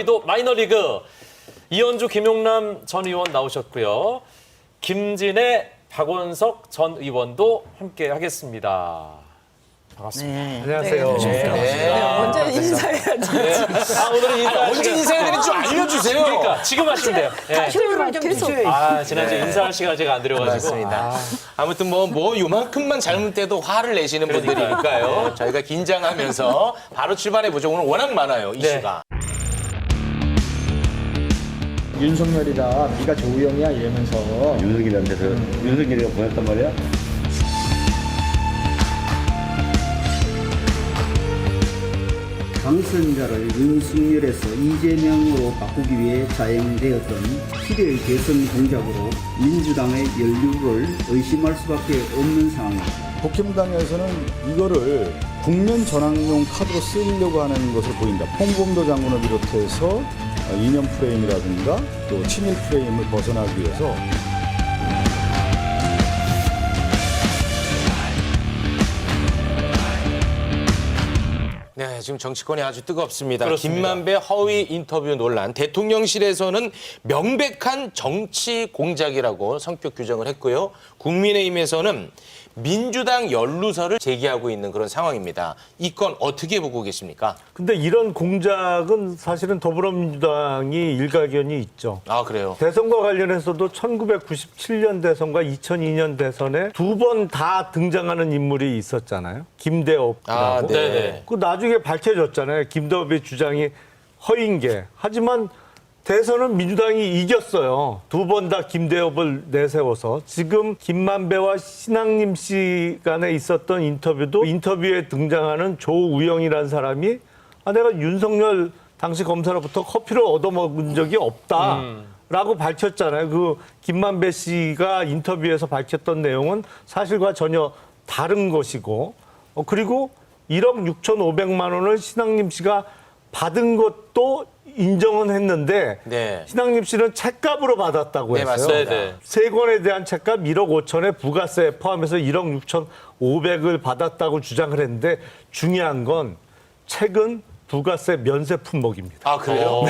여의도 마이너리그 이현주, 김용남 전 의원 나오셨고요. 김진애, 박원석 전 의원도 함께 하겠습니다. 반갑습니다. 네. 안녕하세요. 먼저 인사해야지. 오늘은 인사. 언제 인사해야 되는지 좀 알려주세요. 그러니까 지금 하시면 돼요. 휴일을 좀 계속. 지난주에 인사할 시간 제가 안 드려가지고. 맞습니다. 아무튼 뭐 요만큼만 잘못돼도 화를 내시는 분들이니까요. 저희가 긴장하면서 바로 출발해보죠. 오늘 워낙 많아요, 이슈가. 윤석열이다, 네가 조우영이야 이러면서 윤석열한테서 윤석열이가 보냈단 말이야? 당선자를 윤석열에서 이재명으로 바꾸기 위해 자행되었던 시대의 대선 공작으로 민주당의 연류를 의심할 수밖에 없는 상황입니다. 국힘당에서는 이거를 국면 전환용 카드로 쓰려고 하는 것을 보인다. 홍범도 장군을 비롯해서 이념 프레임이라든가 또 친일 프레임을 벗어나기 위해서 네, 지금 정치권이 아주 뜨겁습니다. 그렇습니다. 김만배 허위 인터뷰 논란. 대통령실에서는 명백한 정치 공작이라고 성격 규정을 했고요. 국민의힘에서는 민주당 연루설을 제기하고 있는 그런 상황입니다. 이 건 어떻게 보고 계십니까? 근데 이런 공작은 사실은 더불어민주당이 일가견이 있죠. 아, 그래요? 대선과 관련해서도 1997년 대선과 2002년 대선에 두 번 다 등장하는 인물이 있었잖아요. 김대업이라고. 아, 네. 그 나중에 밝혀졌잖아요. 김대업의 주장이 허인 게. 하지만 대선은 민주당이 이겼어요. 두 번 다 김대업을 내세워서. 지금 김만배와 신앙림 씨 간에 있었던 인터뷰도 인터뷰에 등장하는 조우영이라는 사람이 내가 윤석열 당시 검사로부터 커피를 얻어먹은 적이 없다라고 밝혔잖아요. 그 김만배 씨가 인터뷰에서 밝혔던 내용은 사실과 전혀 다른 것이고 그리고 1억 6,500만 원을 신앙림 씨가 받은 것도 인정은 했는데 네. 신앙림 씨는 책값으로 받았다고 네, 했어요. 맞습니다. 네. 세 권에 대한 책값 1억 5천에 부가세 포함해서 1억 6,500을 받았다고 주장을 했는데 중요한 건 책은 부가세 면세 품목입니다. 아, 그래요?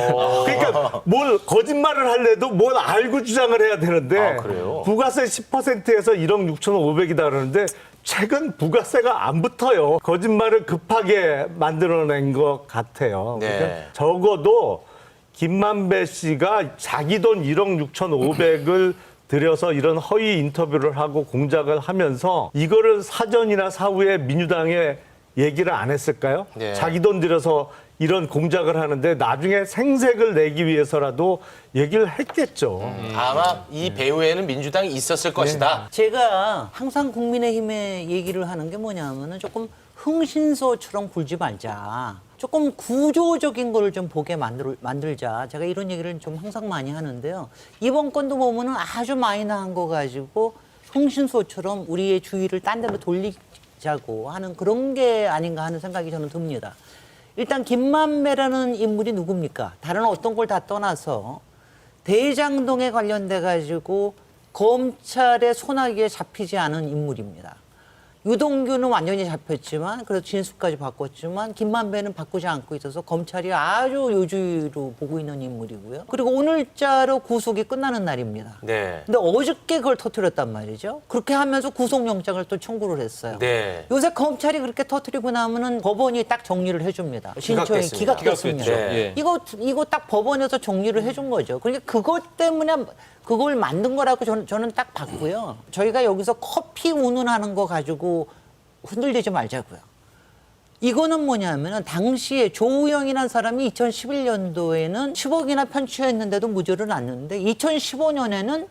그러니까 뭘 거짓말을 하려도 뭘 알고 주장을 해야 되는데 아, 그래요? 부가세 10%에서 1억 6,500이다 그러는데 최근 부가세가 안 붙어요. 거짓말을 급하게 만들어낸 것 같아요. 네. 그러니까 적어도 김만배 씨가 자기 돈 1억 6,500을 들여서 이런 허위 인터뷰를 하고 공작을 하면서 이거를 사전이나 사후에 민주당에 얘기를 안 했을까요? 네. 자기 돈 들여서 이런 공작을 하는데 나중에 생색을 내기 위해서라도 얘기를 했겠죠. 아마 이 배후에는 민주당이 있었을 것이다. 제가 항상 국민의힘에 얘기를 하는 게 뭐냐면은 조금 흥신소처럼 굴지 말자. 조금 구조적인 걸 좀 보게 만들자. 제가 이런 얘기를 좀 항상 많이 하는데요. 이번 건도 보면은 아주 마이너한 거 가지고 흥신소처럼 우리의 주의를 딴 데로 돌리자고 하는 그런 게 아닌가 하는 생각이 저는 듭니다. 일단 김만배라는 인물이 누굽니까? 다른 어떤 걸 다 떠나서 대장동에 관련돼 가지고 검찰의 소나기에 잡히지 않은 인물입니다. 유동규는 완전히 잡혔지만 그래도 진술까지 바꿨지만 김만배는 바꾸지 않고 있어서 검찰이 아주 요주로 보고 있는 인물이고요. 그리고 오늘자로 구속이 끝나는 날입니다. 네. 근데 어저께 그걸 터뜨렸단 말이죠. 그렇게 하면서 구속영장을 또 청구를 했어요. 네. 요새 검찰이 그렇게 터뜨리고 나면은 법원이 딱 정리를 해줍니다. 신청이 기각됐습니다. 네. 이거 딱 법원에서 정리를 해준 거죠. 그러니까 그것 때문에 그걸 만든 거라고 저는 딱 봤고요. 저희가 여기서 커피 운운하는 거 가지고 흔들리지 말자고요. 이거는 뭐냐면은 당시에 조우영이라는 사람이 2011년도에는 10억이나 편취했는데도 무죄를 났는데 2015년에는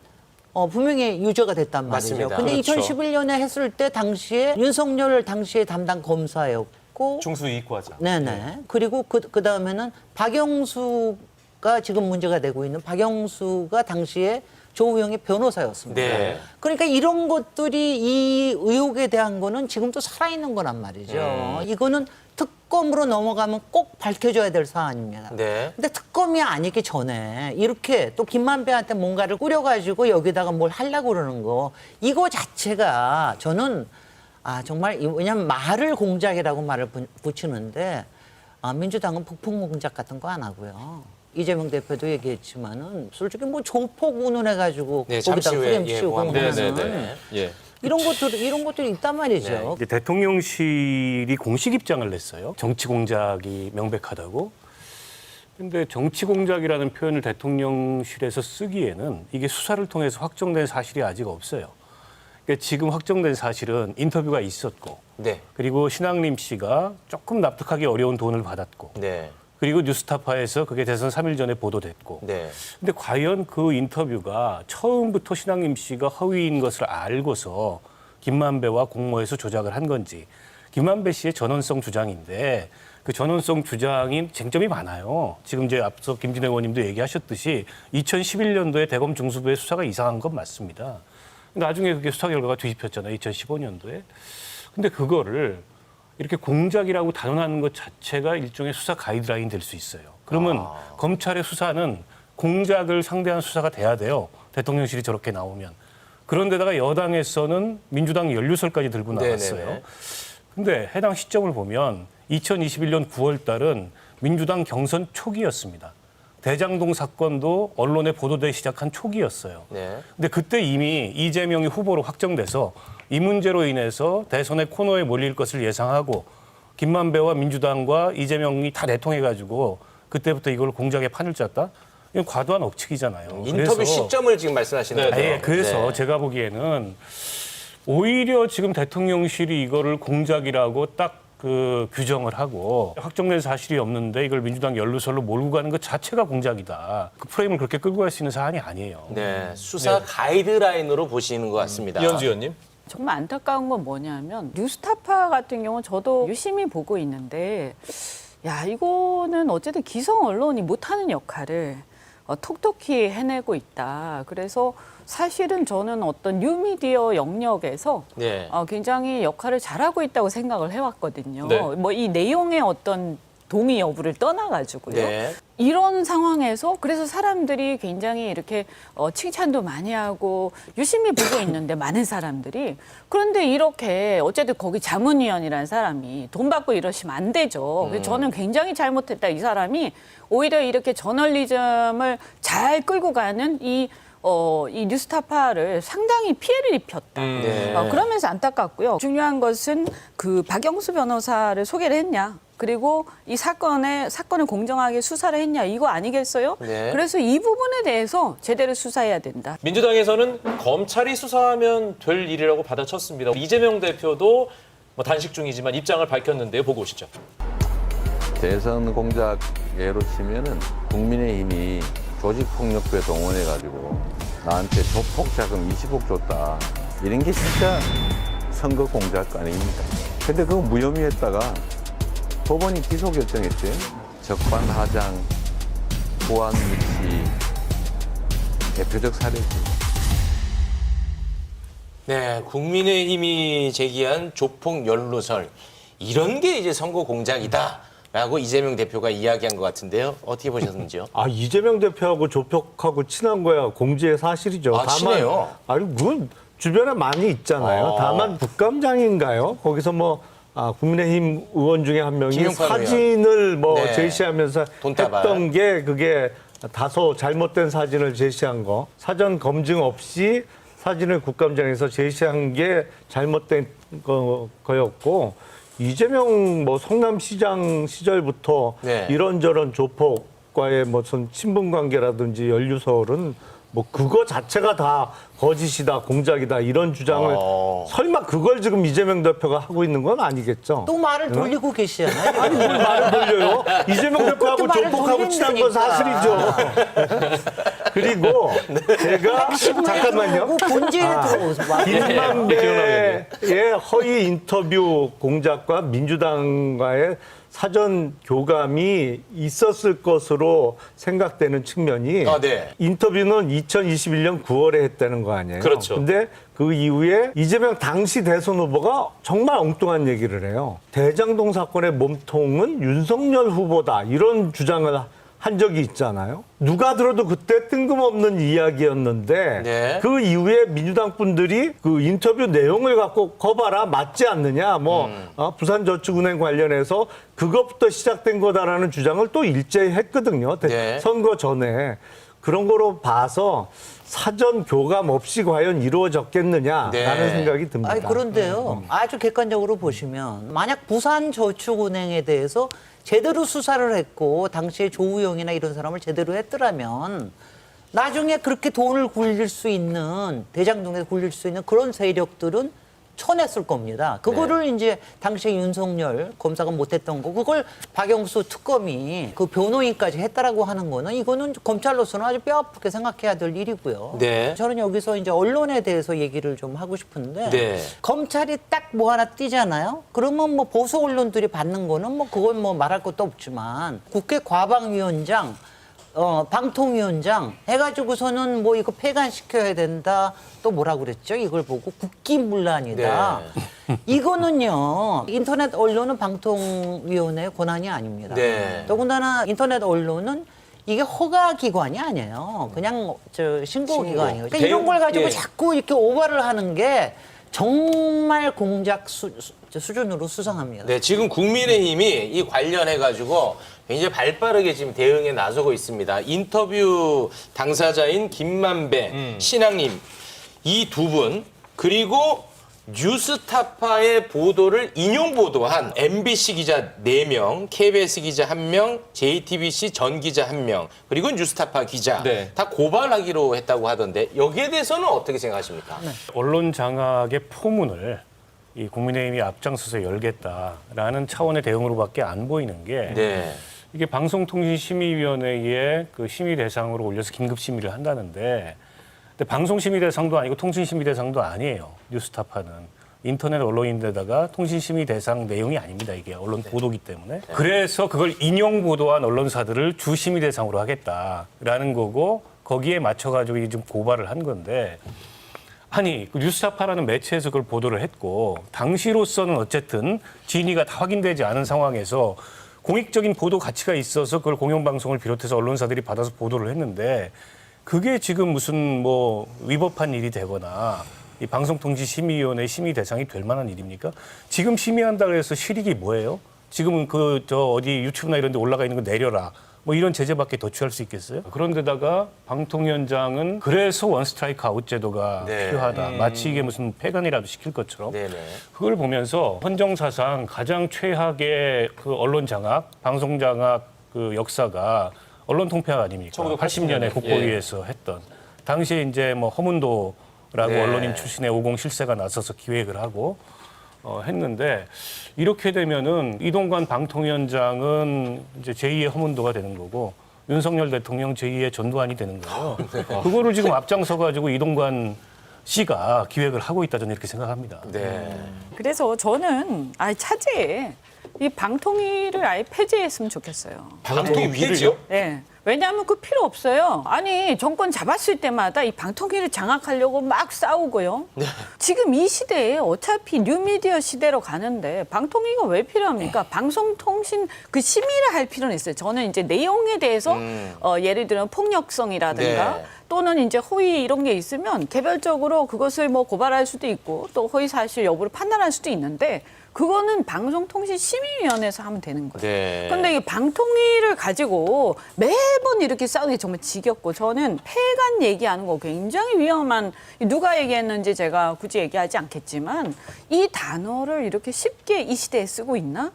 분명히 유죄가 됐단 말이죠. 맞습니다. 근데 그렇죠. 2011년에 했을 때 당시에 윤석열 당시에 담당 검사였고 중수이익과장. 네네. 그리고 그 다음에는 박영수가 지금 문제가 되고 있는 박영수가 당시에 조우영의 변호사였습니다. 네. 그러니까 이런 것들이 이 의혹에 대한 거는 지금도 살아있는 거란 말이죠. 이거는 특검으로 넘어가면 꼭 밝혀져야 될 사안입니다. 네. 근데 특검이 아니기 전에 이렇게 또 김만배한테 뭔가를 꾸려가지고 여기다가 뭘 하려고 그러는 거 이거 자체가 저는 정말 왜냐하면 말을 공작이라고 말을 붙이는데 민주당은 북풍 공작 같은 거 안 하고요. 이재명 대표도 얘기했지만은 솔직히 뭐 조폭 운운해가지고 네, 잠시 거기다 후에 프레임 씌우고 보완. 하는 예. 이런 것들이 있단 말이죠. 네. 이제 대통령실이 공식 입장을 냈어요. 정치 공작이 명백하다고. 근데 정치 공작이라는 표현을 대통령실에서 쓰기에는 이게 수사를 통해서 확정된 사실이 아직 없어요. 그러니까 지금 확정된 사실은 인터뷰가 있었고, 네. 그리고 신앙림 씨가 조금 납득하기 어려운 돈을 받았고, 네. 그리고 뉴스타파에서 그게 대선 3일 전에 보도됐고. 네. 근데 과연 그 인터뷰가 처음부터 신앙림 씨가 허위인 것을 알고서 김만배와 공모해서 조작을 한 건지, 김만배 씨의 전원성 주장인데 그 전원성 주장인 쟁점이 많아요. 지금 이제 앞서 김진애 의원님도 얘기하셨듯이 2011년도에 대검 중수부의 수사가 이상한 건 맞습니다. 나중에 그게 수사 결과가 뒤집혔잖아요. 2015년도에. 근데 그거를 이렇게 공작이라고 단언하는 것 자체가 일종의 수사 가이드라인 될 수 있어요. 그러면 검찰의 수사는 공작을 상대한 수사가 돼야 돼요. 대통령실이 저렇게 나오면. 그런데다가 여당에서는 민주당 연루설까지 들고 나왔어요. 네네네. 근데 해당 시점을 보면 2021년 9월 달은 민주당 경선 초기였습니다. 대장동 사건도 언론에 보도되기 시작한 초기였어요. 네. 근데 그때 이미 이재명이 후보로 확정돼서 이 문제로 인해서 대선의 코너에 몰릴 것을 예상하고 김만배와 민주당과 이재명이 다 내통해가지고 그때부터 이걸 공작의 판을 짰다? 이건 과도한 억측이잖아요. 인터뷰 그래서 시점을 지금 말씀하시는 거죠? 예, 그래서 네. 제가 보기에는 오히려 지금 대통령실이 이거를 공작이라고 딱 그 규정을 하고 확정된 사실이 없는데 이걸 민주당 연루설로 몰고 가는 것 자체가 공작이다. 그 프레임을 그렇게 끌고 갈 수 있는 사안이 아니에요. 네. 수사 가이드라인으로 보시는 것 같습니다. 이현주 의원님. 정말 안타까운 건 뭐냐면 뉴스타파 같은 경우는 저도 유심히 보고 있는데 야 이거는 어쨌든 기성 언론이 못하는 역할을 톡톡히 해내고 있다. 그래서 사실은 저는 어떤 뉴미디어 영역에서 네. 굉장히 역할을 잘하고 있다고 생각을 해왔거든요. 네. 뭐 이 내용의 어떤 동의 여부를 떠나가지고요. 네. 이런 상황에서 그래서 사람들이 굉장히 이렇게 칭찬도 많이 하고 유심히 보고 있는데 많은 사람들이 그런데 이렇게 어쨌든 거기 자문위원이라는 사람이 돈 받고 이러시면 안 되죠. 그래서 저는 굉장히 잘못했다. 이 사람이 오히려 이렇게 저널리즘을 잘 끌고 가는 이 뉴스타파를 상당히 피해를 입혔다. 네. 그러면서 안타깝고요. 중요한 것은 그 박영수 변호사를 소개를 했냐. 그리고 이 사건을 공정하게 수사를 했냐. 이거 아니겠어요? 네. 그래서 이 부분에 대해서 제대로 수사해야 된다. 민주당에서는 검찰이 수사하면 될 일이라고 받아쳤습니다. 이재명 대표도 뭐 단식 중이지만 입장을 밝혔는데요. 보고 오시죠. 대선 공작 예로 치면은 국민의힘이 조직폭력배 동원해가지고 나한테 조폭 자금 20억 줬다. 이런 게 진짜 선거 공작 아닙니까? 근데 그거 무혐의 했다가 법원이 기소 결정했어요. 적반하장, 보안무치 대표적 사례죠. 네, 국민의힘이 제기한 조폭 연루설 이런 게 이제 선거 공작이다라고 이재명 대표가 이야기한 것 같은데요. 어떻게 보셨는지요? 이재명 대표하고 조폭하고 친한 거야 공지의 사실이죠. 아, 친해요? 아니 그건 주변에 많이 있잖아요. 다만 국감장인가요? 거기서 뭐 국민의힘 의원 중에 한 명이 김용팔 사진을 뭐 네. 제시하면서 돈다발. 했던 게 그게 다소 잘못된 사진을 제시한 거. 사전 검증 없이 사진을 국감장에서 제시한 게 잘못된 거였고 이재명 뭐 성남시장 시절부터 네. 이런저런 조폭과의 무슨 친분 관계라든지 연루설은 뭐 그거 자체가 다 거짓이다, 공작이다 이런 주장을 설마 그걸 지금 이재명 대표가 하고 있는 건 아니겠죠? 또 말을 돌리고 계시잖아요. 아니 뭘 말을 돌려요? 이재명 대표하고 말을 조폭하고 친한 건 사실이죠. 그리고 제가 잠깐만요. 본질에 들어오서 김만배의 허위 인터뷰 공작과 민주당과의 사전 교감이 있었을 것으로 생각되는 측면이 네. 인터뷰는 2021년 9월에 했다는 거 아니에요. 그렇죠. 근데 그 이후에 이재명 당시 대선 후보가 정말 엉뚱한 얘기를 해요. 대장동 사건의 몸통은 윤석열 후보다 이런 주장을 한 적이 있잖아요. 누가 들어도 그때 뜬금없는 이야기였는데 네. 그 이후에 민주당 분들이 그 인터뷰 내용을 갖고 거봐라 맞지 않느냐 부산저축은행 관련해서 그것부터 시작된 거다라는 주장을 또 일제히 했거든요. 네. 선거 전에. 그런 거로 봐서 사전 교감 없이 과연 이루어졌겠느냐라는 네. 생각이 듭니다. 아니, 그런데요. 아주 객관적으로 보시면 만약 부산저축은행에 대해서 제대로 수사를 했고 당시에 조우영이나 이런 사람을 제대로 했더라면 나중에 그렇게 돈을 굴릴 수 있는 대장동에 굴릴 수 있는 그런 세력들은 쳐냈을 겁니다. 그거를 이제 당시에 윤석열 검사가 못했던 거 그걸 박영수 특검이 그 변호인까지 했다라고 하는 거는 이거는 검찰로서는 아주 뼈아프게 생각해야 될 일이고요. 네. 저는 여기서 이제 언론에 대해서 얘기를 좀 하고 싶은데 네. 검찰이 딱 뭐 하나 띄잖아요. 그러면 뭐 보수 언론들이 받는 거는 뭐 그건 뭐 말할 것도 없지만 국회 과방위원장 방통위원장 해가지고서는 뭐 이거 폐간시켜야 된다. 또 뭐라 그랬죠? 이걸 보고 국기문란이다. 네. 이거는요. 인터넷 언론은 방통위원회의 권한이 아닙니다. 네. 더군다나 인터넷 언론은 이게 허가기관이 아니에요. 그냥 신고기관이에요. 그러니까 이런 걸 가지고 예. 자꾸 이렇게 오바를 하는 게 정말 공작 수준으로 수상합니다. 네, 지금 국민의힘이 이 관련해가지고 굉장히 발빠르게 지금 대응에 나서고 있습니다. 인터뷰 당사자인 김만배, 신앙님 이 두 분 그리고 뉴스타파의 보도를 인용 보도한 MBC 기자 4명, KBS 기자 1명, JTBC 전 기자 1명, 그리고 뉴스타파 기자 네. 다 고발하기로 했다고 하던데 여기에 대해서는 어떻게 생각하십니까? 언론 장악의 포문을 이 국민의힘이 앞장서서 열겠다라는 차원의 대응으로밖에 안 보이는 게 네. 이게 방송통신심의위원회에 그 심의 대상으로 올려서 긴급 심의를 한다는데 근데 방송심의 대상도 아니고 통신심의 대상도 아니에요. 뉴스타파는. 인터넷 언론인데다가 통신심의 대상 내용이 아닙니다. 이게 언론 보도기 때문에. 그래서 그걸 인용 보도한 언론사들을 주심의 대상으로 하겠다라는 거고 거기에 맞춰가지고 좀 고발을 한 건데 아니 그 뉴스타파라는 매체에서 그걸 보도를 했고 당시로서는 어쨌든 진위가 다 확인되지 않은 상황에서 공익적인 보도 가치가 있어서 그걸 공영방송을 비롯해서 언론사들이 받아서 보도를 했는데 그게 지금 무슨 뭐 위법한 일이 되거나 이 방송통신심의위원회 심의 대상이 될 만한 일입니까? 지금 심의한다고 해서 실익이 뭐예요? 지금은 어디 유튜브나 이런 데 올라가 있는 거 내려라. 뭐 이런 제재밖에 더 취할 수 있겠어요? 그런데다가 방통위원장은 그래서 원스트라이크 아웃 제도가 네. 필요하다. 마치 이게 무슨 폐간이라도 시킬 것처럼. 네네. 그걸 보면서 헌정사상 가장 최악의 그 언론 장악, 방송 장악 그 역사가 언론 통폐합 아닙니까? 80년에 국보위에서 했던. 당시에 이제 뭐 허문도라고 네. 언론인 출신의 50 실세가 나서서 기획을 하고 했는데 이렇게 되면은 이동관 방통위원장은 이제 제2의 허문도가 되는 거고 윤석열 대통령 제2의 전두환이 되는 거예요. 그거를 지금 앞장서 가지고 이동관 씨가 기획을 하고 있다 저는 이렇게 생각합니다. 네. 그래서 저는 차제에 이 방통위를 아예 폐지했으면 좋겠어요. 방통위를요? 네. 왜냐하면 그 필요 없어요. 아니 정권 잡았을 때마다 이 방통위를 장악하려고 막 싸우고요. 네. 지금 이 시대에 어차피 뉴미디어 시대로 가는데 방통위가 왜 필요합니까? 방송통신 그 심의를 할 필요는 있어요. 저는 이제 내용에 대해서 예를 들면 폭력성이라든가 네. 또는 이제 허위 이런 게 있으면 개별적으로 그것을 뭐 고발할 수도 있고 또 허위 사실 여부를 판단할 수도 있는데 그거는 방송통신심의위원회에서 하면 되는 거예요. 네. 그런데 이 방통위를 가지고 매번 이렇게 싸우는 게 정말 지겹고 저는 폐간 얘기하는 거 굉장히 위험한 누가 얘기했는지 제가 굳이 얘기하지 않겠지만 이 단어를 이렇게 쉽게 이 시대에 쓰고 있나?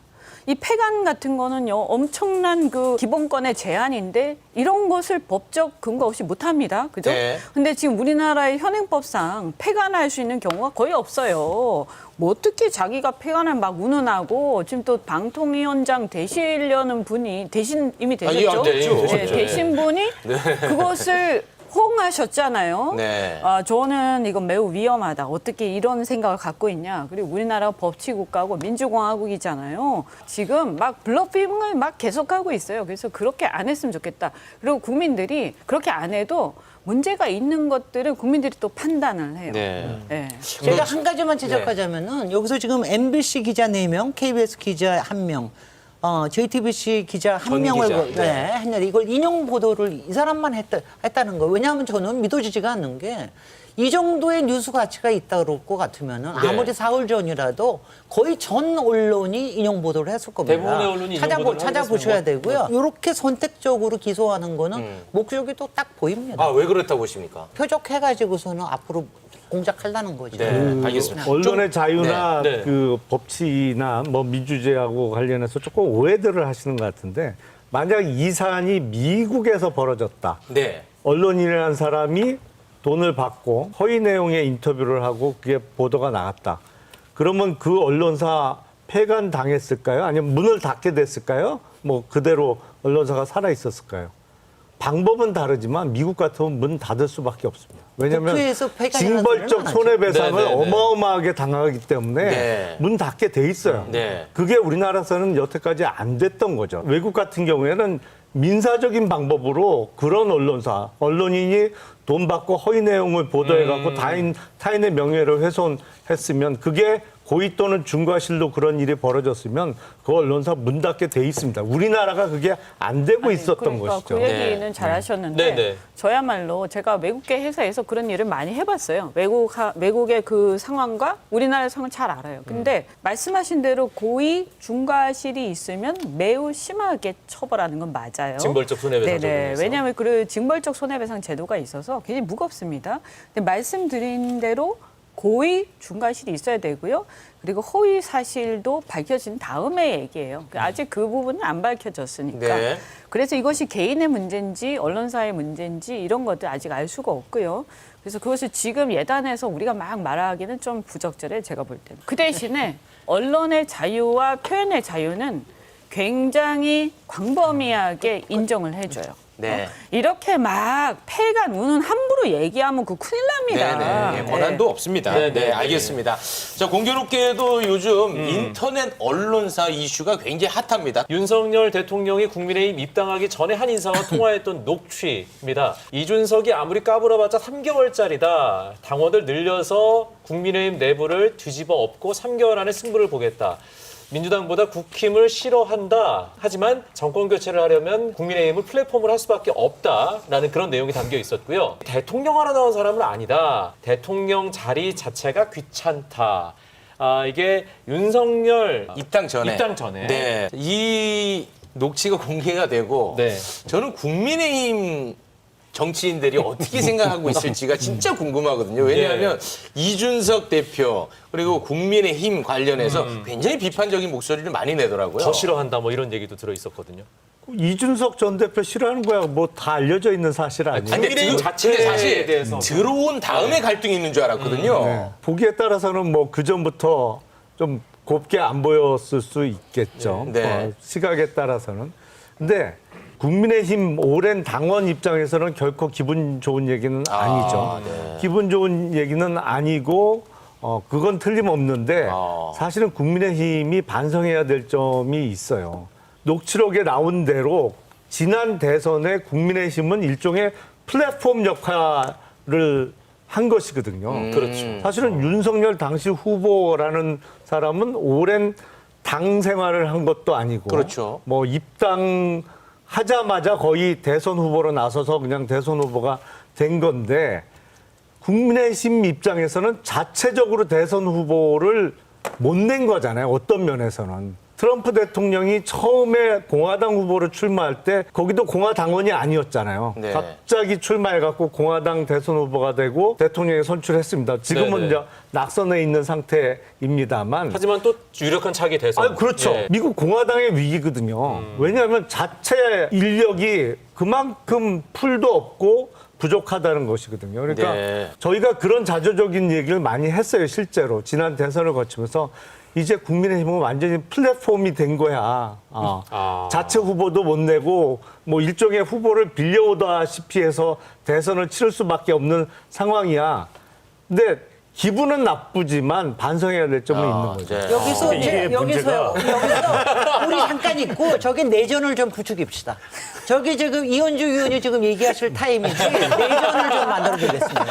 이 폐간 같은 거는요 엄청난 그 기본권의 제한인데 이런 것을 법적 근거 없이 못합니다. 그죠? 네. 근데 지금 우리나라의 현행법상 폐간할 수 있는 경우가 거의 없어요. 뭐 어떻게 자기가 폐간을 막 운운하고 지금 또 방통위원장 되시려는 분이 이미 되셨죠? 네, 되신 분이 그것을 호응하셨잖아요. 네. 저는 이건 매우 위험하다. 어떻게 이런 생각을 갖고 있냐. 그리고 우리나라 법치국가고 민주공화국이잖아요. 지금 막 블러핑을 막 계속하고 있어요. 그래서 그렇게 안 했으면 좋겠다. 그리고 국민들이 그렇게 안 해도 문제가 있는 것들은 국민들이 또 판단을 해요. 네. 네. 제가 한 가지만 지적하자면은 여기서 지금 MBC 기자 4명, KBS 기자 1명, JTBC 기자 한 전 명을 기자. 네. 했는데 이걸 인용 보도를 이 사람만 했다는 거예요. 왜냐하면 저는 믿어지지가 않는 게 이 정도의 뉴스 가치가 있다 그럴 것 같으면은 네. 아무리 사흘 전이라도 거의 전 언론이 인용 보도를 했을 겁니다. 대부분의 언론이 인용 보도를 찾아보셔야 하겠습니다. 되고요. 이렇게 선택적으로 기소하는 거는 목적이 또 딱 보입니다. 아, 왜 그렇다고 보십니까? 표적해가지고서는 앞으로 공작하려는 거죠. 네, 알겠습니다. 언론의 자유나 네. 그 법치나 뭐 민주주의하고 관련해서 조금 오해들을 하시는 것 같은데 만약 이 사안이 미국에서 벌어졌다. 네. 언론인이라는 사람이 돈을 받고 허위 내용의 인터뷰를 하고 그게 보도가 나갔다. 그러면 그 언론사 폐간 당했을까요? 아니면 문을 닫게 됐을까요? 뭐 그대로 언론사가 살아 있었을까요? 방법은 다르지만 미국 같으면 문 닫을 수밖에 없습니다. 왜냐하면 국회에서 폐간이라는 징벌적 소리는 안 손해배상을 하죠. 네네네. 어마어마하게 당하기 때문에 네. 문 닫게 돼 있어요. 네. 그게 우리나라에서는 여태까지 안 됐던 거죠. 외국 같은 경우에는 민사적인 방법으로 그런 언론인이 돈 받고 허위 내용을 보도해갖고 타인의 명예를 훼손했으면 그게 고의 또는 중과실로 그런 일이 벌어졌으면 그 언론사 문 닫게 돼 있습니다. 우리나라가 그게 안 되고 있었던 그러니까 것이죠. 그 얘기는 네. 잘하셨는데 네, 네. 저야말로 제가 외국계 회사에서 그런 일을 많이 해봤어요. 외국의 그 상황과 우리나라의 상황을 잘 알아요. 근데 말씀하신 대로 고의 중과실이 있으면 매우 심하게 처벌하는 건 맞아요. 징벌적 손해배상 네네. 적용해서. 왜냐하면 그 징벌적 손해배상 제도가 있어서 굉장히 무겁습니다. 근데 말씀드린 대로 고의 중과실이 있어야 되고요. 그리고 허위 사실도 밝혀진 다음에 얘기예요. 아직 그 부분은 안 밝혀졌으니까. 네. 그래서 이것이 개인의 문제인지 언론사의 문제인지 이런 것들 아직 알 수가 없고요. 그래서 그것을 지금 예단해서 우리가 막 말하기는 좀 부적절해 제가 볼 때는. 그 대신에 언론의 자유와 표현의 자유는 굉장히 광범위하게 인정을 해줘요. 네. 이렇게 막 폐간 운운 함부로 얘기하면 그 큰일 납니다. 네, 권한도 없습니다. 네, 네, 네, 알겠습니다. 자, 공교롭게도 요즘 인터넷 언론사 이슈가 굉장히 핫합니다. 윤석열 대통령이 국민의힘 입당하기 전에 한 인사와 통화했던 녹취입니다. 이준석이 아무리 까불어봤자 3개월짜리다. 당원을 늘려서 국민의힘 내부를 뒤집어 엎고 3개월 안에 승부를 보겠다. 민주당보다 국힘을 싫어한다. 하지만 정권 교체를 하려면 국민의힘을 플랫폼으로 할 수밖에 없다라는 그런 내용이 담겨 있었고요. 대통령 하러 나온 사람은 아니다. 대통령 자리 자체가 귀찮다. 이게 윤석열 입당 전에. 네. 이 녹취가 공개가 되고 네. 저는 국민의힘 정치인들이 어떻게 생각하고 있을지가 진짜 궁금하거든요. 왜냐하면 이준석 대표 그리고 국민의힘 관련해서 굉장히 비판적인 목소리를 많이 내더라고요. 더 싫어한다 뭐 이런 얘기도 들어 있었거든요. 이준석 전 대표 싫어하는 거야 뭐 다 알려져 있는 사실 아니에요? 근데 국민의힘 자체에 자체에 사실 대해서. 들어온 다음에 갈등이 있는 줄 알았거든요. 네. 보기에 따라서는 뭐 그 전부터 좀 곱게 안 보였을 수 있겠죠. 네. 시각에 따라서는. 근데 국민의힘 오랜 당원 입장에서는 결코 기분 좋은 얘기는 아니죠. 네. 기분 좋은 얘기는 아니고 그건 틀림없는데 사실은 국민의힘이 반성해야 될 점이 있어요. 녹취록에 나온 대로 지난 대선에 국민의힘은 일종의 플랫폼 역할을 한 것이거든요. 그렇죠. 사실은 윤석열 당시 후보라는 사람은 오랜 당 생활을 한 것도 아니고 그렇죠. 뭐 입당하자마자 거의 대선 후보로 나서서 그냥 대선 후보가 된 건데 국민의힘 입장에서는 자체적으로 대선 후보를 못 낸 거잖아요. 어떤 면에서는. 트럼프 대통령이 처음에 공화당 후보로 출마할 때 거기도 공화당원이 아니었잖아요. 네. 갑자기 출마해갖고 공화당 대선 후보가 되고 대통령에 선출했습니다. 지금은 네네. 이제 낙선해 있는 상태입니다만. 하지만 또 유력한 차기 대선. 그렇죠. 예. 미국 공화당의 위기거든요. 왜냐하면 자체 인력이 그만큼 풀도 없고 부족하다는 것이거든요. 그러니까 네. 저희가 그런 자조적인 얘기를 많이 했어요. 실제로. 지난 대선을 거치면서 이제 국민의힘은 완전히 플랫폼이 된 거야. 자체 후보도 못 내고 뭐 일종의 후보를 빌려오다시피 해서 대선을 치를 수밖에 없는 상황이야. 근데 기분은 나쁘지만 반성해야 될 점은 있는 거죠. 네. 여기서 우리 잠깐 있고 저기 내전을 좀 부추깁시다. 저기 지금 이현주 의원이 지금 얘기하실 타임이지 내전을 좀 만들어드리겠습니다.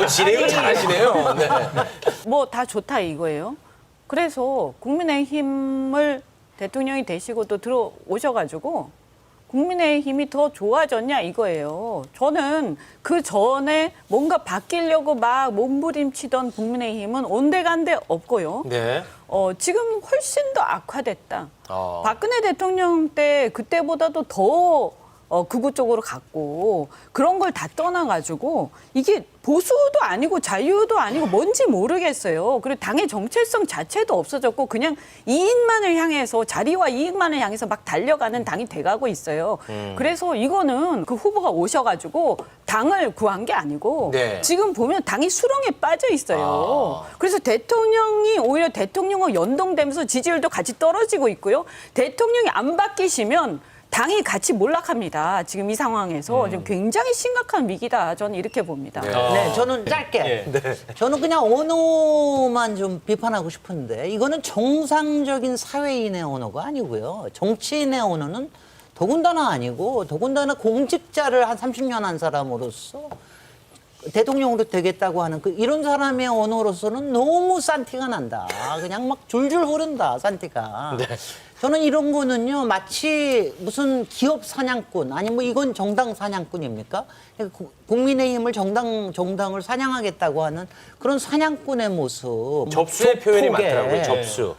진행을 잘하시네요. 네. 뭐 다 좋다 이거예요. 그래서 국민의힘을 대통령이 되시고 또 들어오셔가지고 국민의힘이 더 좋아졌냐 이거예요. 저는 그 전에 뭔가 바뀌려고 막 몸부림치던 국민의힘은 온데간데 없고요. 네. 지금 훨씬 더 악화됐다. 어. 박근혜 대통령 때 그때보다도 더 극우 쪽으로 갔고 그런 걸 다 떠나가지고 이게 보수도 아니고 자유도 아니고 뭔지 모르겠어요. 그리고 당의 정체성 자체도 없어졌고 그냥 이익만을 향해서 자리와 이익만을 향해서 막 달려가는 당이 돼가고 있어요. 그래서 이거는 그 후보가 오셔가지고 당을 구한 게 아니고 네. 지금 보면 당이 수렁에 빠져 있어요. 그래서 대통령이 오히려 대통령과 연동되면서 지지율도 같이 떨어지고 있고요. 대통령이 안 바뀌시면 당이 같이 몰락합니다. 지금 이 상황에서 지금 굉장히 심각한 위기다. 저는 이렇게 봅니다. 네, 저는 짧게. 저는 그냥 언어만 좀 비판하고 싶은데 이거는 정상적인 사회인의 언어가 아니고요. 정치인의 언어는 더군다나 아니고 더군다나 공직자를 한 30년 한 사람으로서 대통령으로 되겠다고 하는 이런 사람의 언어로서는 너무 싼티가 난다. 그냥 막 줄줄 흐른다, 싼티가. 저는 이런 거는요, 마치 무슨 기업 사냥꾼, 아니 뭐 이건 정당 사냥꾼입니까? 국민의힘을 정당을 사냥하겠다고 하는 그런 사냥꾼의 모습. 접수의 표현이 조폭에, 많더라고요. 접수.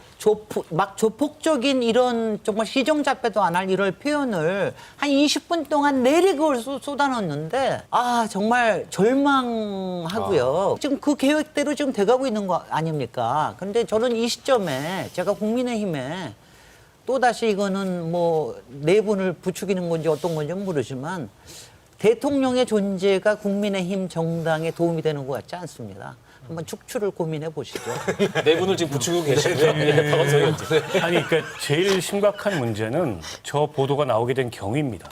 막 조폭적인 이런 정말 시정잡배도 안 할 이런 표현을 한 20분 동안 내리 그걸 쏟아넣는데 정말 절망하고요. 지금 그 계획대로 지금 돼가고 있는 거 아닙니까? 근데 저는 이 시점에 제가 국민의힘에 또다시 이거는 뭐 내분을 부추기는 건지 어떤 건지 모르지만 대통령의 존재가 국민의힘 정당에 도움이 되는 것 같지 않습니다. 한번 축출을 고민해 보시죠. 내분을 지금 부추기고 계시고요. 네, 박원석 의원님. 아니, 그러니까 제일 심각한 문제는 저 보도가 나오게 된 경위입니다.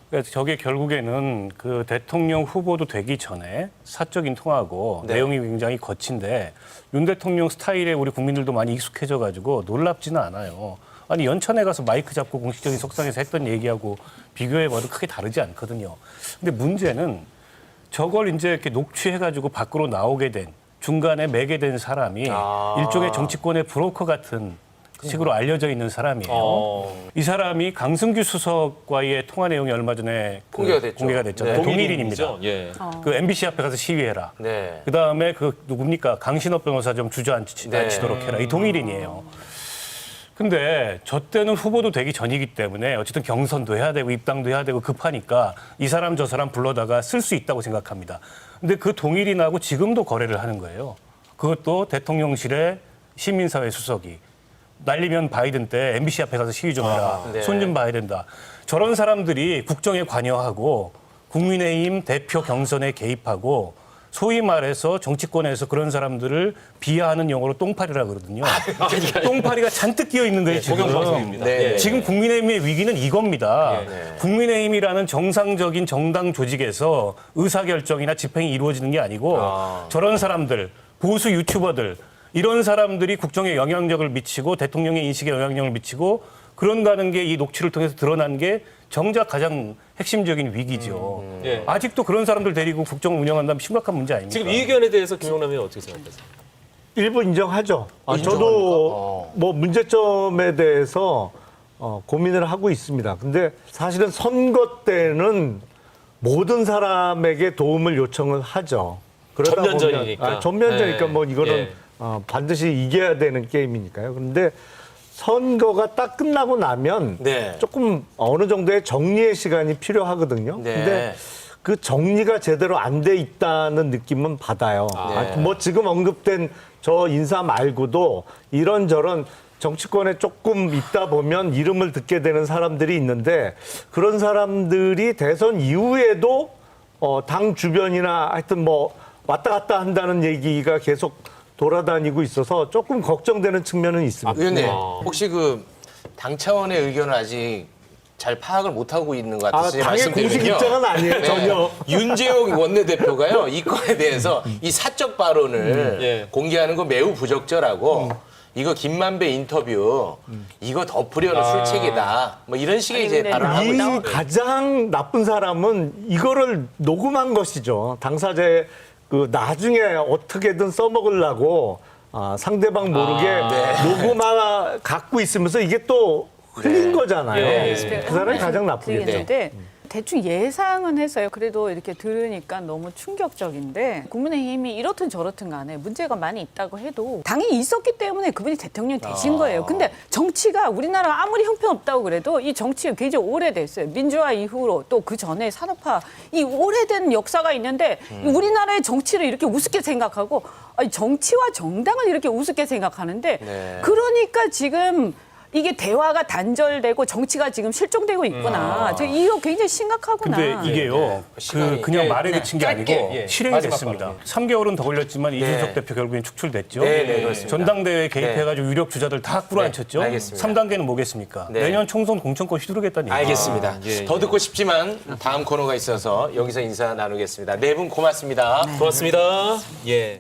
그러니까 저게 결국에는 그 대통령 후보도 되기 전에 사적인 통화고 내용이 굉장히 거친데 윤 대통령 스타일에 우리 국민들도 많이 익숙해져가지고 놀랍지는 않아요. 아니 연천에 가서 마이크 잡고 공식적인 석상에서 했던 얘기하고 비교해봐도 크게 다르지 않거든요. 근데 문제는 저걸 이제 이렇게 녹취해가지고 밖으로 나오게 된 중간에 매게 된 사람이 일종의 정치권의 브로커 같은 식으로 알려져 있는 사람이에요. 이 사람이 강승규 수석과의 통화 내용이 얼마 전에 공개가 됐잖아요. 동일인입니다. 예. 그 MBC 앞에 가서 시위해라. 네. 그다음에 그 누굽니까? 강신업 변호사 좀 주저앉히도록 해라. 이 동일인이에요. 근데 저 때는 후보도 되기 전이기 때문에 어쨌든 경선도 해야 되고 입당도 해야 되고 급하니까 이 사람 저 사람 불러다가 쓸 수 있다고 생각합니다. 근데 그 동일인하고 지금도 거래를 하는 거예요. 그것도 대통령실의 시민사회 수석이. 날리면 바이든 때 MBC 앞에 가서 시위 좀 해라. 손 좀 봐야 된다. 저런 사람들이 국정에 관여하고 국민의힘 대표 경선에 개입하고 소위 말해서 정치권에서 그런 사람들을 비하하는 용어로 똥파리라 그러거든요. 똥파리가 잔뜩 끼어 있는 거예요, 지금. 방송입니다. 지금 국민의힘의 위기는 이겁니다. 국민의힘이라는 정상적인 정당 조직에서 의사결정이나 집행이 이루어지는 게 아니고 저런 사람들, 보수 유튜버들, 이런 사람들이 국정에 영향력을 미치고 대통령의 인식에 영향력을 미치고 그런가 하는 게 이 녹취를 통해서 드러난 게 정작 가장 핵심적인 위기죠. 아직도 그런 사람들 데리고 국정을 운영한다면 심각한 문제 아닙니까? 지금 이 의견에 대해서 김용남 의원 어떻게 생각하세요? 일부 인정하죠. 저도 뭐 문제점에 대해서 고민을 하고 있습니다. 근데 사실은 선거 때는 모든 사람에게 도움을 요청을 하죠. 그러다 전면전이니까. 전면전이니까 뭐 이거는 예. 반드시 이겨야 되는 게임이니까요. 그런데 선거가 딱 끝나고 나면 조금 어느 정도의 정리의 시간이 필요하거든요. 근데 그 정리가 제대로 안 돼 있다는 느낌은 받아요. 뭐 지금 언급된 저 인사 말고도 이런저런 정치권에 조금 있다 보면 이름을 듣게 되는 사람들이 있는데 그런 사람들이 대선 이후에도 당 주변이나 하여튼 뭐 왔다 갔다 한다는 얘기가 계속 돌아다니고 있어서 조금 걱정되는 측면은 있습니다. 의원님, 혹시 그 당 차원의 의견을 아직 잘 파악을 못하고 있는 것 같으시니 당의 공식 입장은 아니에요, 전혀. 윤재욱 원내대표가요, 이 건에 대해서 이 사적 발언을 공개하는 거 매우 부적절하고 이거 김만배 인터뷰 이거 덮으려는 술책이다. 뭐 이런 식의 이제 발언을 하고 있어요. 가장 나쁜 사람은 이거를 녹음한 것이죠. 당사자의 그 나중에 어떻게든 써먹으려고 상대방 모르게 녹음 하나 갖고 있으면서 이게 또 흘린 거잖아요. 예. 그 사람이 가장 나쁘겠죠. 드리겠는데 대충 예상은 했어요. 그래도 이렇게 들으니까 너무 충격적인데 국민의힘이 이렇든 저렇든 간에 문제가 많이 있다고 해도 당이 있었기 때문에 그분이 대통령이 되신 거예요. 근데 정치가 우리나라가 아무리 형편없다고 그래도 이 정치가 굉장히 오래됐어요. 민주화 이후로 또 그 전에 산업화 이 오래된 역사가 있는데 우리나라의 정치를 이렇게 우습게 생각하고 아니, 정치와 정당을 이렇게 우습게 생각하는데 그러니까 지금 이게 대화가 단절되고 정치가 지금 실종되고 있구나. 이거 굉장히 심각하구나. 근데 이게요. 시간이- 그냥 예, 말에 네. 그친 게 짧게, 아니고 예. 실행이 마지막 됐습니다. 발언. 3개월은 더 걸렸지만 이준석 대표 결국엔 축출됐죠. 네, 그렇습니다. 전당대회에 개입해가지고 유력 주자들 다 끌어안쳤죠. 네, 알겠습니다. 3단계는 뭐겠습니까? 네. 내년 총선 공천권 휘두르겠다는 얘기죠. 알겠습니다. 더 듣고 싶지만 다음 코너가 있어서 여기서 인사 나누겠습니다. 네 분 고맙습니다. 고맙습니다. 예.